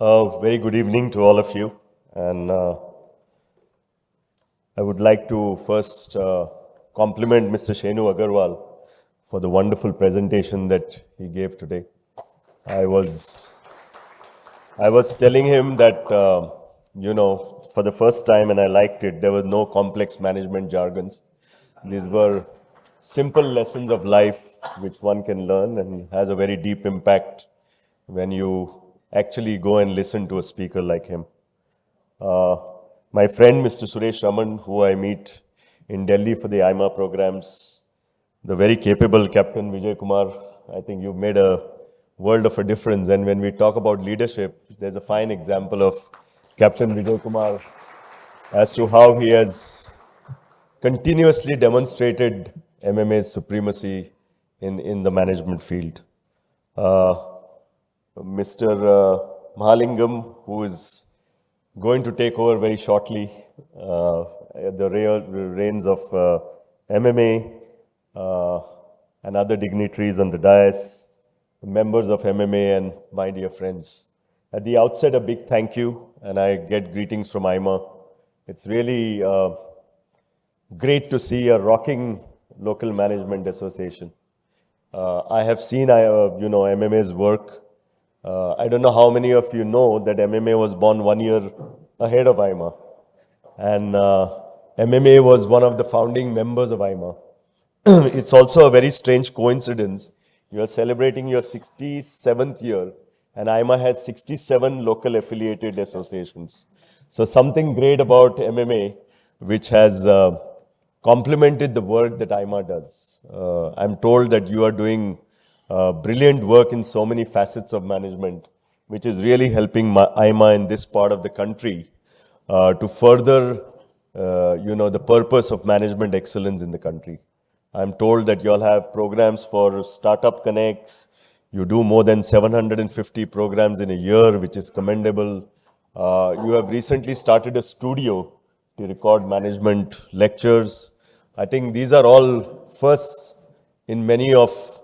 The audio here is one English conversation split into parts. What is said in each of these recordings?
Very good evening to all of you. And I would like to first compliment Mr. Shenu Agarwal for the wonderful presentation that he gave today. I was I was telling him that, for the first time, and I liked it, there was no complex management jargons. These were simple lessons of life which one can learn and has a very deep impact when you actually go and listen to a speaker like him. Uh, my friend, Mr. Suresh Raman, who I meet in Delhi for the IMA programs, the very capable Captain Vijay Kumar, I think you've made a world of a difference. And when we talk about leadership, there's a fine example of Captain Vijay Kumar as to how he has continuously demonstrated MMA's supremacy in the management field. Uh, Mr. Mahalingam, who is going to take over very shortly the reins of MMA and other dignitaries on the dais, members of MMA and my dear friends. At the outset, a big thank you, and I get greetings from IMA. It's really great to see a rocking local management association. I have seen, MMA's work. I don't know how many of you know that MMA was born 1 year ahead of IMA. And MMA was one of the founding members of IMA. It's also a very strange coincidence. You are celebrating your 67th year, and IMA has 67 local affiliated associations. So something great about MMA, which has complemented the work that IMA does. I'm told that you are doing brilliant work in so many facets of management, which is really helping IMA in this part of the country to further, the purpose of management excellence in the country. I'm told that you all have programs for Startup Connects. You do more than 750 programs in a year, which is commendable. You have recently started a studio to record management lectures. I think these are all firsts in many of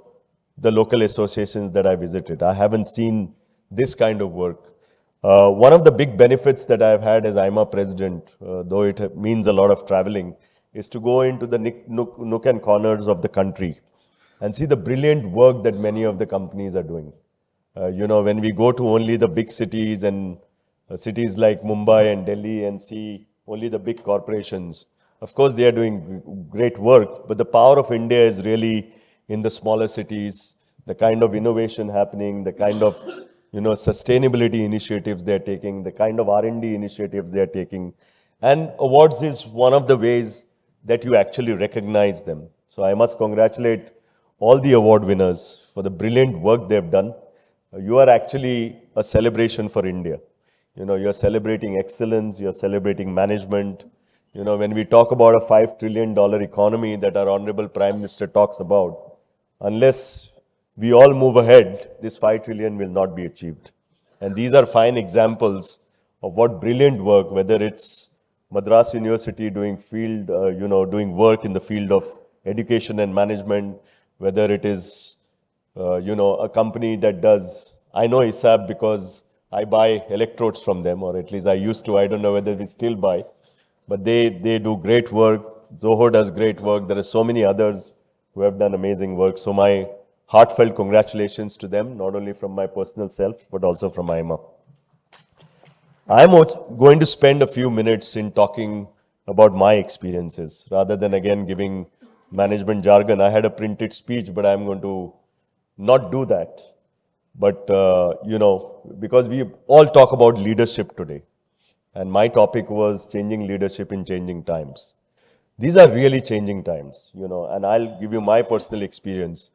the local associations that I visited. I haven't seen this kind of work. One of the big benefits that I've had as IMA president, though it means a lot of traveling, is to go into the nook and corners of the country and see the brilliant work that many of the companies are doing. When we go to only the big cities and cities like Mumbai and Delhi and see only the big corporations, of course they are doing great work, but the power of India is really in the smaller cities, the kind of innovation happening, the kind of sustainability initiatives they're taking, the kind of R&D initiatives they're taking. And awards is one of the ways that you actually recognize them. So I must congratulate all the award winners for the brilliant work they've done. You are actually a celebration for India. You're celebrating excellence, you're celebrating management. When we talk about a $5 trillion economy that our Honorable Prime Minister talks about, unless we all move ahead, this 5 trillion will not be achieved. And these are fine examples of what brilliant work, whether it's Madras University doing doing work in the field of education and management, whether it is, a company that does, I know ISAB because I buy electrodes from them, or at least I used to. I don't know whether we still buy, but they do great work. Zoho does great work. There are so many others who have done amazing work. So my heartfelt congratulations to them, not only from my personal self, but also from IMA. I'm going to spend a few minutes in talking about my experiences, rather than again giving management jargon. I had a printed speech, but I'm going to not do that. But, because we all talk about leadership today, and my topic was changing leadership in changing times. These are really changing times, and I'll give you my personal experience.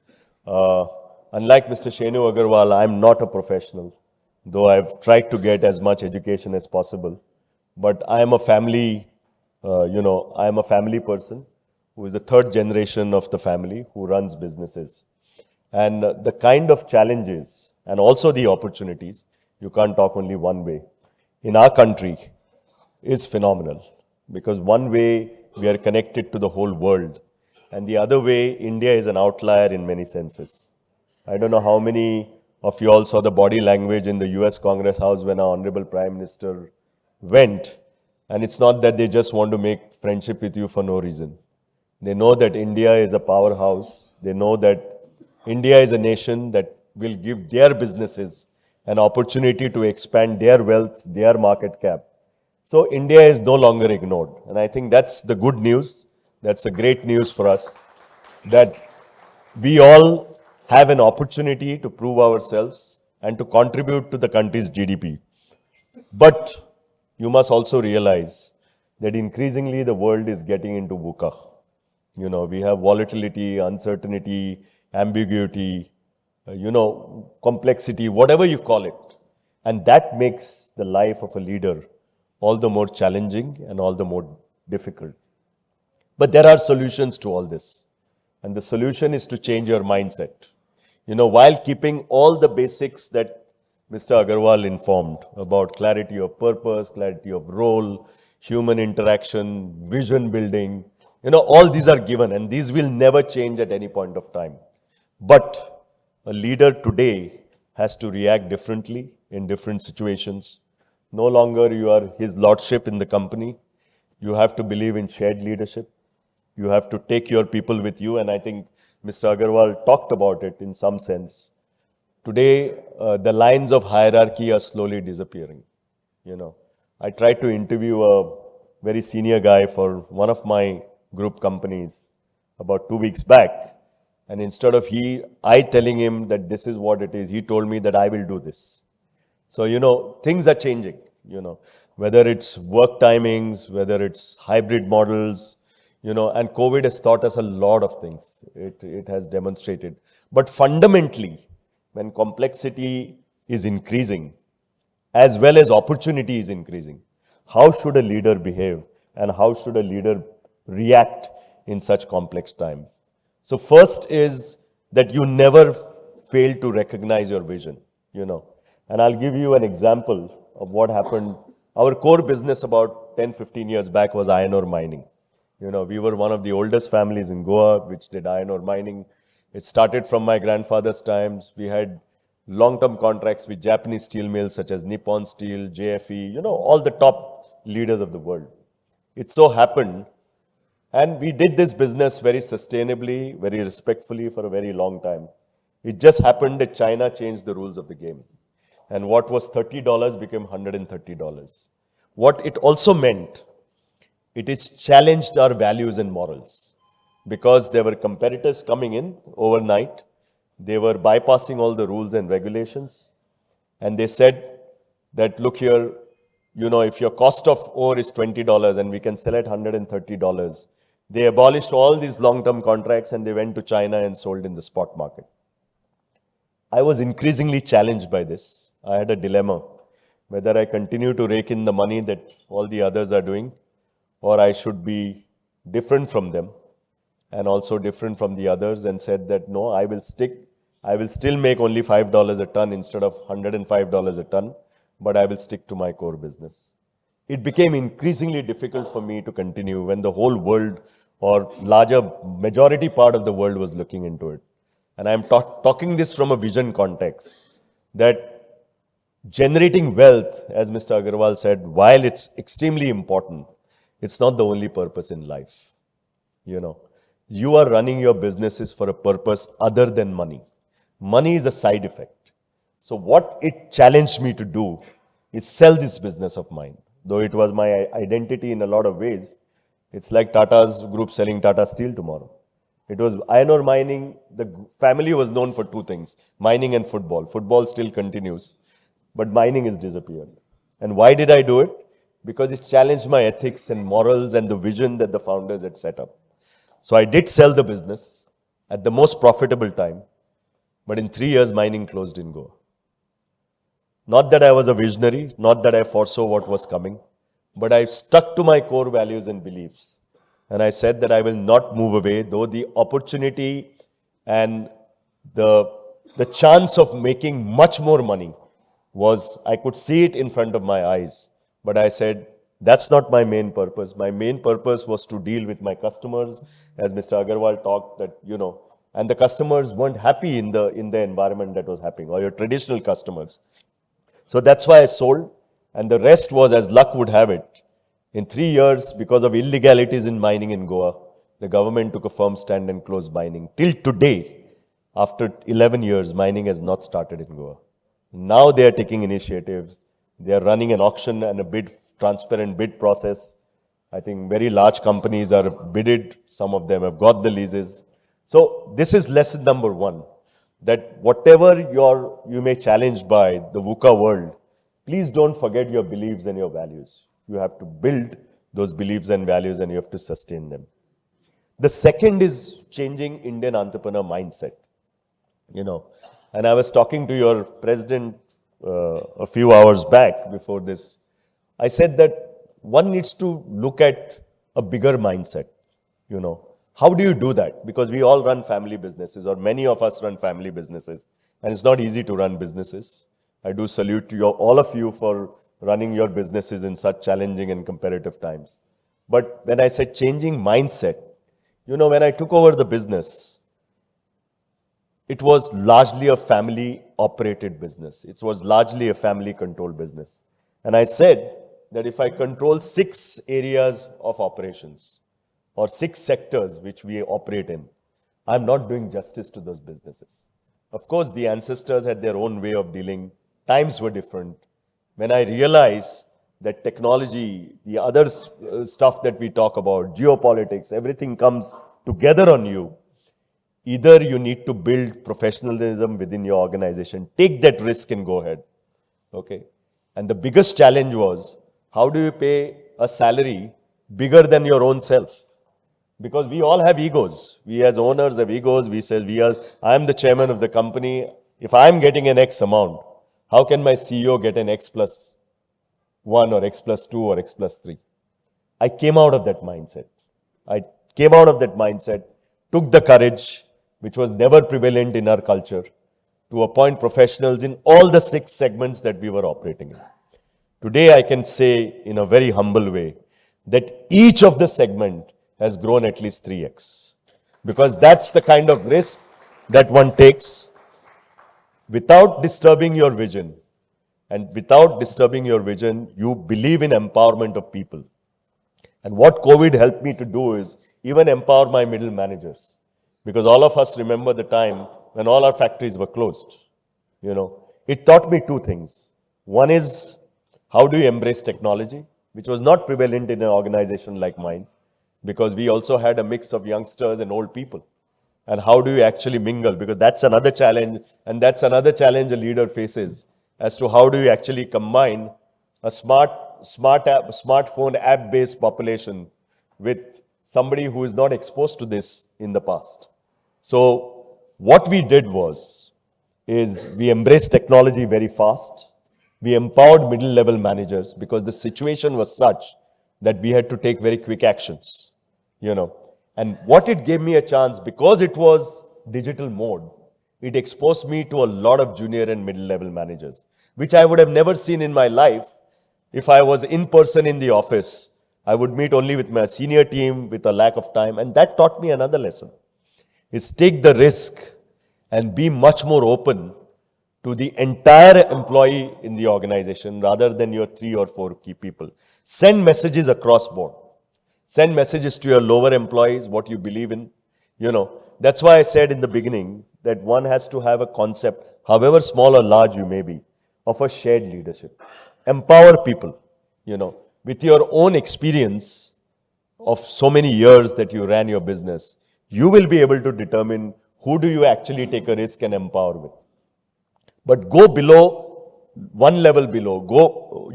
Unlike Mr. Shenu Agarwal, I'm not a professional, though I've tried to get as much education as possible. But I am a family, I am a family person who is the third generation of the family who runs businesses. And the kind of challenges and also the opportunities, you can't talk only one way, in our country is phenomenal. Because one way, we are connected to the whole world. And the other way, India is an outlier in many senses. I don't know how many of you all saw the body language in the US Congress House when our Honorable Prime Minister went. And it's not that they just want to make friendship with you for no reason. They know that India is a powerhouse. They know that India is a nation that will give their businesses an opportunity to expand their wealth, their market cap. So India is no longer ignored. And I think that's the good news. That's a great news for us, that we all have an opportunity to prove ourselves and to contribute to the country's GDP. But you must also realize that increasingly the world is getting into VUCA. We have volatility, uncertainty, ambiguity, complexity, whatever you call it. And that makes the life of a leader all the more challenging and all the more difficult. But there are solutions to all this. And the solution is to change your mindset. While keeping all the basics that Mr. Agarwal informed about clarity of purpose, clarity of role, human interaction, vision building, all these are given and these will never change at any point of time. But a leader today has to react differently in different situations. No longer you are his lordship in the company. You have to believe in shared leadership. You have to take your people with you. And I think Mr. Agarwal talked about it in some sense. Today, the lines of hierarchy are slowly disappearing. I tried to interview a very senior guy for one of my group companies about 2 weeks back. And instead of I telling him that this is what it is, he told me that I will do this. So, things are changing, whether it's work timings, whether it's hybrid models, and COVID has taught us a lot of things. It has demonstrated. But fundamentally, when complexity is increasing, as well as opportunity is increasing, how should a leader behave and how should a leader react in such complex time? So first is that you never fail to recognize your vision, And I'll give you an example of what happened. Our core business about 10, 15 years back was iron ore mining. We were one of the oldest families in Goa which did iron ore mining. It started from my grandfather's times. We had long-term contracts with Japanese steel mills such as Nippon Steel, JFE, all the top leaders of the world. It so happened, and we did this business very sustainably, very respectfully for a very long time. It just happened that China changed the rules of the game. And what was $30 became $130. What it also meant, it is challenged our values and morals, because there were competitors coming in overnight. They were bypassing all the rules and regulations. And they said that, look here, if your cost of ore is $20 and we can sell at $130, they abolished all these long-term contracts and they went to China and sold in the spot market. I was increasingly challenged by this. I had a dilemma, whether I continue to rake in the money that all the others are doing, or I should be different from them and also different from the others, and said that no, I will still make only $5 a ton instead of $105 a ton, but I will stick to my core business. It became increasingly difficult for me to continue when the whole world, or larger majority part of the world, was looking into it. And I'm talking this from a vision context, that generating wealth, as Mr. Agarwal said, while it's extremely important, it's not the only purpose in life. You are running your businesses for a purpose other than money. Money is a side effect. So what it challenged me to do is sell this business of mine. Though it was my identity in a lot of ways, it's like Tata's group selling Tata Steel tomorrow. It was iron ore mining. The family was known for two things, mining and football. Football still continues, but mining has disappeared. And why did I do it? Because it challenged my ethics and morals and the vision that the founders had set up. So I did sell the business at the most profitable time, but in 3 years, mining closed in Goa. Not that I was a visionary, not that I foresaw what was coming, but I stuck to my core values and beliefs. And I said that I will not move away, though the opportunity and the chance of making much more money was, I could see it in front of my eyes. But I said, that's not my main purpose. My main purpose was to deal with my customers. As Mr. Agarwal talked, that, and the customers weren't happy in the environment that was happening, or your traditional customers. So that's why I sold, and the rest was, as luck would have it, in 3 years, because of illegalities in mining in Goa, the government took a firm stand and closed mining. Till today, after 11 years, mining has not started in Goa. Now they are taking initiatives. They are running an auction and a transparent bid process. I think very large companies are bidded. Some of them have got the leases. So this is lesson number one, that whatever you may challenge by the VUCA world, please don't forget your beliefs and your values. You have to build those beliefs and values, and you have to sustain them. The second is changing Indian entrepreneur mindset. And I was talking to your president a few hours back before this. I said that one needs to look at a bigger mindset. How do you do that? Because we all run family businesses, or many of us run family businesses, and it's not easy to run businesses. I do salute to all of you for running your businesses in such challenging and competitive times. But when I said changing mindset, when I took over the business, it was largely a family-operated business. It was largely a family-controlled business. And I said that if I control 6 areas of operations, or 6 sectors which we operate in, I'm not doing justice to those businesses. Of course, the ancestors had their own way of dealing. Times were different. When I realized that technology, the other stuff that we talk about, geopolitics, everything comes together on you, either you need to build professionalism within your organization, take that risk and go ahead. Okay? And the biggest challenge was, how do you pay a salary bigger than your own self? Because we all have egos. We as owners have egos. We say, I am the chairman of the company. If I am getting an X amount, how can my CEO get an X plus 1 or X plus 2 or X plus 3? I came out of that mindset. Took the courage, which was never prevalent in our culture, to appoint professionals in all the 6 segments that we were operating in. Today, I can say in a very humble way that each of the segment has grown at least 3x. Because that's the kind of risk that one takes without disturbing your vision. And without disturbing your vision, you believe in empowerment of people. And what COVID helped me to do is even empower my middle managers. Because all of us remember the time when all our factories were closed. It taught me 2 things. One is, how do you embrace technology, which was not prevalent in an organization like mine, because we also had a mix of youngsters and old people. And how do you actually mingle? Because that's another challenge, and that's another challenge a leader faces, as to how do you actually combine a smartphone app-based population with somebody who is not exposed to this in the past. So what we did is we embraced technology very fast. We empowered middle-level managers because the situation was such that we had to take very quick actions. And what it gave me a chance, because it was digital mode, it exposed me to a lot of junior and middle-level managers, which I would have never seen in my life. If I was in person in the office, I would meet only with my senior team with a lack of time. And that taught me another lesson, is take the risk and be much more open to the entire employee in the organization rather than your 3 or 4 key people. Send messages across board. Send messages to your lower employees, what you believe in. That's why I said in the beginning that one has to have a concept, however small or large you may be, of a shared leadership. Empower people, with your own experience of so many years that you ran your business. You will be able to determine who do you actually take a risk and empower with. But go below, 1 level below, go,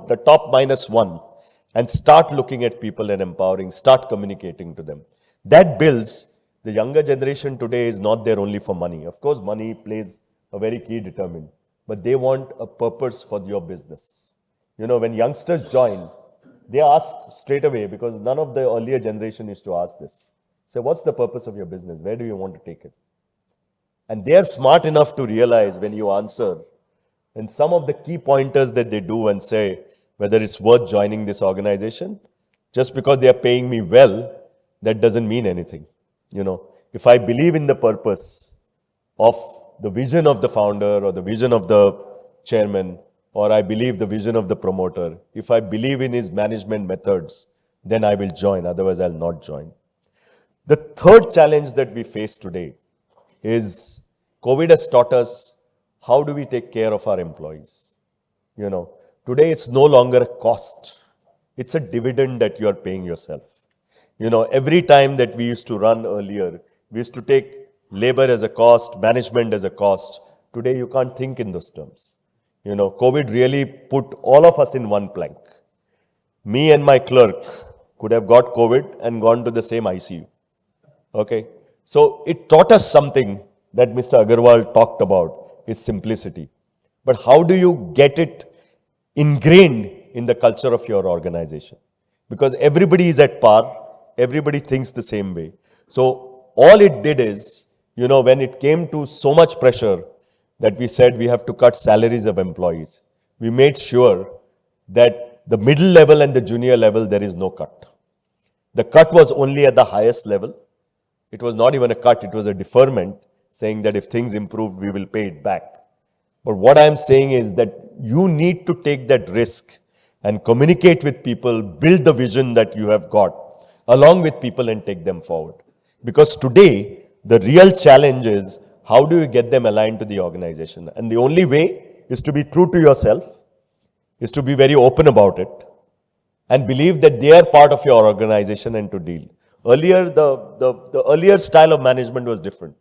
the top -1, and start looking at people and empowering, start communicating to them. That builds, the younger generation today is not there only for money. Of course, money plays a very key determinant, but they want a purpose for your business. When youngsters join, they ask straight away, because none of the earlier generation used to ask this. Say, what's the purpose of your business? Where do you want to take it? And they are smart enough to realize when you answer, and some of the key pointers that they do and say, whether it's worth joining this organization, just because they are paying me well, that doesn't mean anything. if I believe in the purpose of the vision of the founder or the vision of the chairman, or I believe the vision of the promoter, if I believe in his management methods, then I will join. Otherwise, I'll not join. The third challenge that we face today is COVID has taught us how do we take care of our employees. Today it's no longer a cost. It's a dividend that you are paying yourself. Every time that we used to run earlier, we used to take labor as a cost, management as a cost. Today you can't think in those terms. COVID really put all of us in one plank. Me and my clerk could have got COVID and gone to the same ICU. Okay. So it taught us something that Mr. Agarwal talked about is simplicity. But how do you get it ingrained in the culture of your organization? Because everybody is at par. Everybody thinks the same way. So all it did is, when it came to so much pressure that we said we have to cut salaries of employees, we made sure that the middle level and the junior level, there is no cut. The cut was only at the highest level. It was not even a cut, it was a deferment, saying that if things improve, we will pay it back. But what I'm saying is that you need to take that risk and communicate with people, build the vision that you have got along with people and take them forward. Because today, the real challenge is how do you get them aligned to the organization? And the only way is to be true to yourself, is to be very open about it and believe that they are part of your organization and to deal. Earlier, the earlier style of management was different.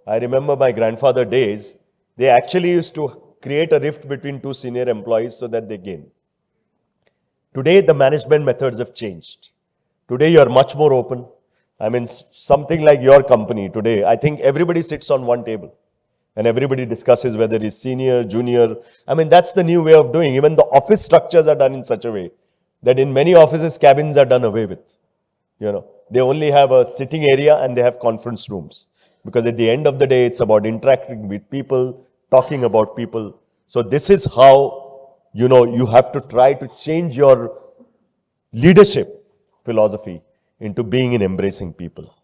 I remember my grandfather days, they actually used to create a rift between two senior employees so that they gain. Today, the management methods have changed. Today, you are much more open. Something like your company today, I think everybody sits on one table and everybody discusses whether it's senior, junior. That's the new way of doing. Even the office structures are done in such a way that in many offices, cabins are done away with. They only have a sitting area and they have conference rooms. Because at the end of the day, it's about interacting with people, talking about people. So this is how, you have to try to change your leadership philosophy into being in embracing people.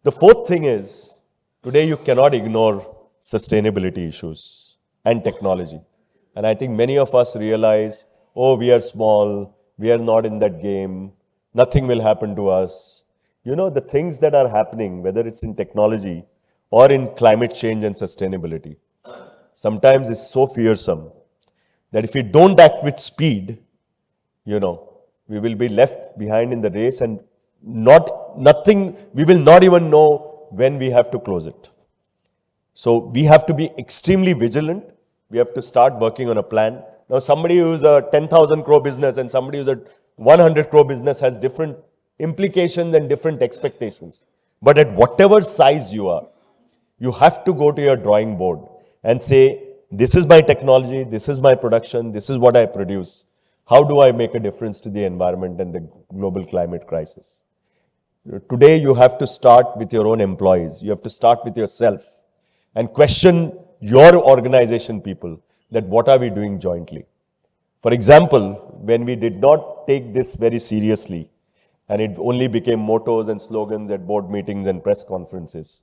The fourth thing is, today you cannot ignore sustainability issues and technology. And I think many of us realize, we are small, we are not in that game, nothing will happen to us. The things that are happening, whether it's in technology or in climate change and sustainability, sometimes it's so fearsome that if we don't act with speed, we will be left behind in the race and we will not even know when we have to close it. So we have to be extremely vigilant. We have to start working on a plan. Now, somebody who's a 10,000 crore business and somebody who's a 100 crore business has different implications and different expectations. But at whatever size you are, you have to go to your drawing board and say, this is my technology, this is my production, this is what I produce. How do I make a difference to the environment and the global climate crisis? Today, you have to start with your own employees. You have to start with yourself and question your organization people that what are we doing jointly? For example, when we did not take this very seriously, and it only became mottos and slogans at board meetings and press conferences,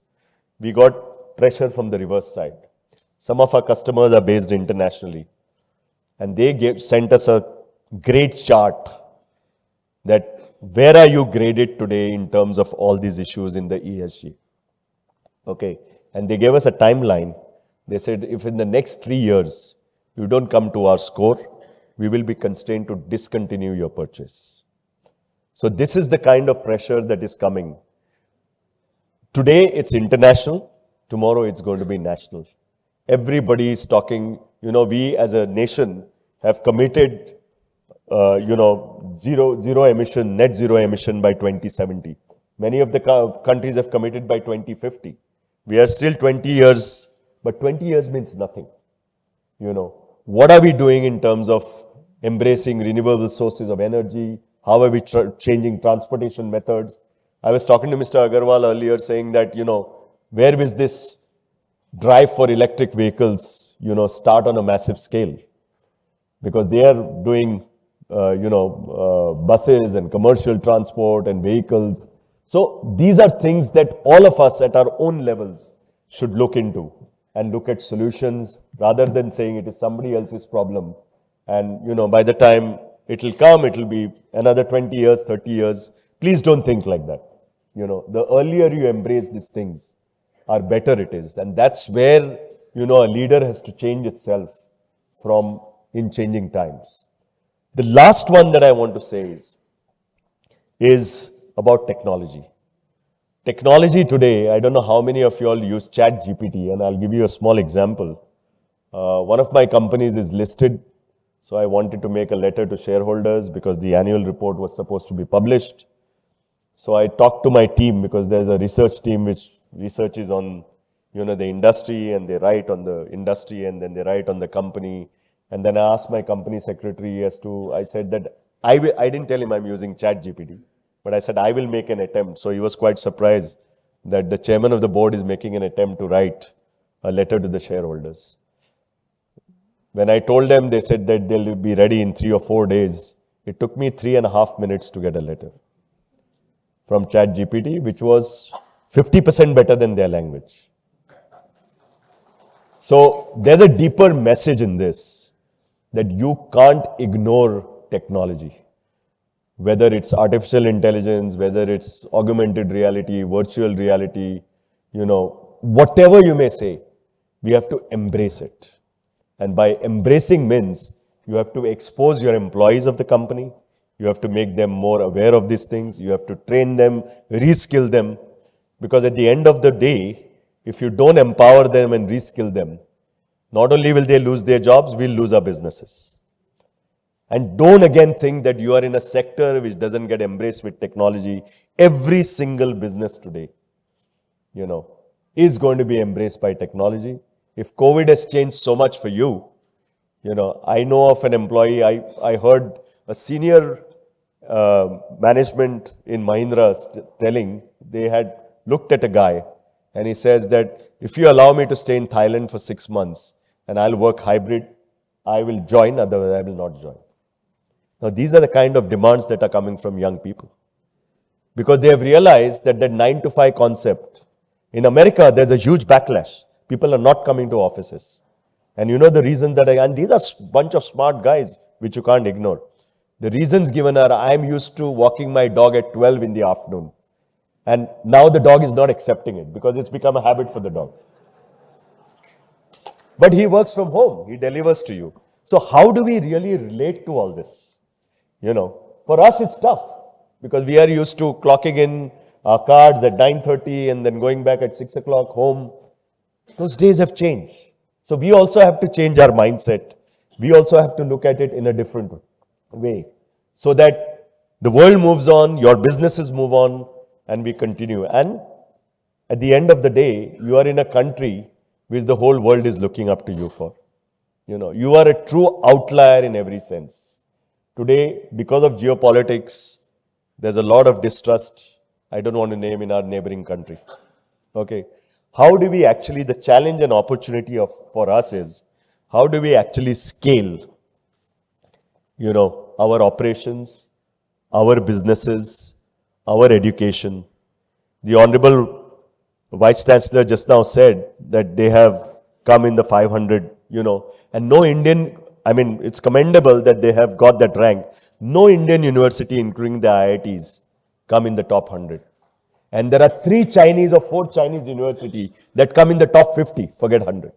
we got pressure from the reverse side. Some of our customers are based internationally, and they sent us a great chart that where are you graded today in terms of all these issues in the ESG. Okay, and they gave us a timeline. They said, if in the next 3 years you don't come to our score, we will be constrained to discontinue your purchase. So this is the kind of pressure that is coming. Today it's international, tomorrow it's going to be national. Everybody is talking, we as a nation have committed, zero emission, net zero emission by 2070. Many of the countries have committed by 2050. We are still 20 years, but 20 years means nothing. What are we doing in terms of embracing renewable sources of energy? How are we changing transportation methods? I was talking to Mr. Agarwal earlier saying that, where is this drive for electric vehicles, start on a massive scale? Because they are doing, buses and commercial transport and vehicles So these are things that all of us at our own levels should look into and look at solutions rather than saying it is somebody else's problem. And, by the time it will come, it will be another 20 years, 30 years. Please don't think like that. The earlier you embrace these things, are better it is. And that's where, a leader has to change itself from in changing times. The last one that I want to say is about technology. Technology today, I don't know how many of you all use Chat GPT, and I'll give you a small example. One of my companies is listed, so I wanted to make a letter to shareholders because the annual report was supposed to be published. So I talked to my team because there's a research team which researches on, the industry, and they write on the industry, and then they write on the company. And then I asked my company secretary I said that I didn't tell him I'm using Chat GPT, but I said I will make an attempt. So he was quite surprised that the chairman of the board is making an attempt to write a letter to the shareholders. When I told them, they said that they'll be ready in 3 or 4 days. It took me 3.5 minutes to get a letter from Chat GPT, which was 50% better than their language. So there's a deeper message in this, that you can't ignore technology. Whether it's artificial intelligence, whether it's augmented reality, virtual reality, whatever you may say, we have to embrace it. And by embracing means, you have to expose your employees of the company. You have to make them more aware of these things. You have to train them, reskill them. Because at the end of the day, if you don't empower them and reskill them, not only will they lose their jobs, we'll lose our businesses. And don't again think that you are in a sector which doesn't get embraced with technology. Every single business today, is going to be embraced by technology. If COVID has changed so much for you, I know of an employee, I heard a senior management in Mahindra telling they had looked at a guy and he says that if you allow me to stay in Thailand for 6 months and I'll work hybrid, I will join, otherwise I will not join. Now, these are the kind of demands that are coming from young people. Because they have realized that the 9 to 5 concept, in America, there's a huge backlash. People are not coming to offices. And the reasons and these are a bunch of smart guys, which you can't ignore. The reasons given are, I'm used to walking my dog at 12 in the afternoon. And now the dog is not accepting it because it's become a habit for the dog. But he works from home. He delivers to you. So how do we really relate to all this? For us, it's tough because we are used to clocking in our cards at 9:30 and then going back at 6 o'clock home. Those days have changed. So we also have to change our mindset. We also have to look at it in a different way so that the world moves on, your businesses move on, and we continue. And at the end of the day, you are in a country which the whole world is looking up to you for. You are a true outlier in every sense. Today, because of geopolitics, there's a lot of distrust. I don't want to name in our neighboring country. Okay. How do we actually, the challenge and opportunity for us is, how do we actually scale, our operations, our businesses, our education? The Honorable Vice Chancellor just now said that they have come in the 500, and no Indian, it's commendable that they have got that rank. No Indian university, including the IITs, come in the top 100. And there are 3 Chinese or 4 Chinese universities that come in the top 50, forget 100.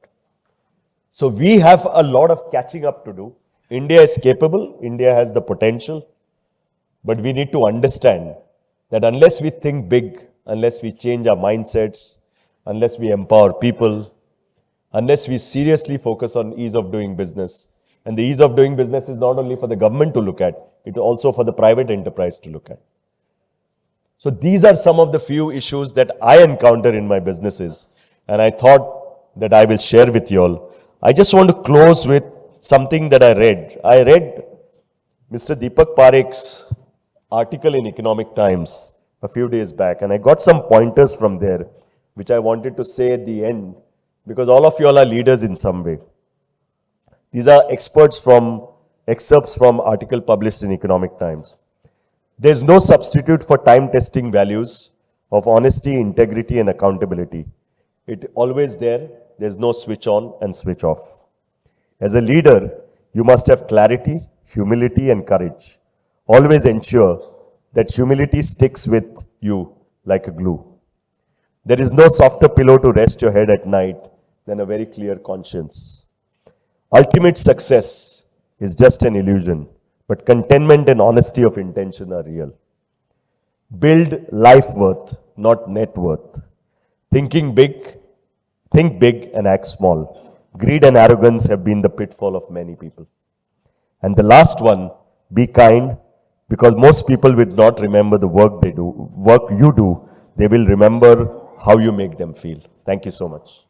So we have a lot of catching up to do. India is capable, India has the potential, but we need to understand that unless we think big, unless we change our mindsets, unless we empower people, unless we seriously focus on ease of doing business, and the ease of doing business is not only for the government to look at, it's also for the private enterprise to look at. So these are some of the few issues that I encounter in my businesses, and I thought that I will share with you all. I just want to close with something that I read. I read Mr. Deepak Parekh's article in Economic Times a few days back, and I got some pointers from there, which I wanted to say at the end, because all of you all are leaders in some way. These are excerpts from article published in Economic Times. There is no substitute for time testing values of honesty, integrity, and accountability. It always there. There's no switch on and switch off. As a leader, you must have clarity, humility, and courage. Always ensure that humility sticks with you like a glue. There is no softer pillow to rest your head at night than a very clear conscience. Ultimate success is just an illusion, but contentment and honesty of intention are real. Build life worth, not net worth. Thinking big, think big and act small. Greed and arrogance have been the pitfall of many people. And the last one, be kind, because most people will not remember the work you do. They will remember how you make them feel. Thank you so much.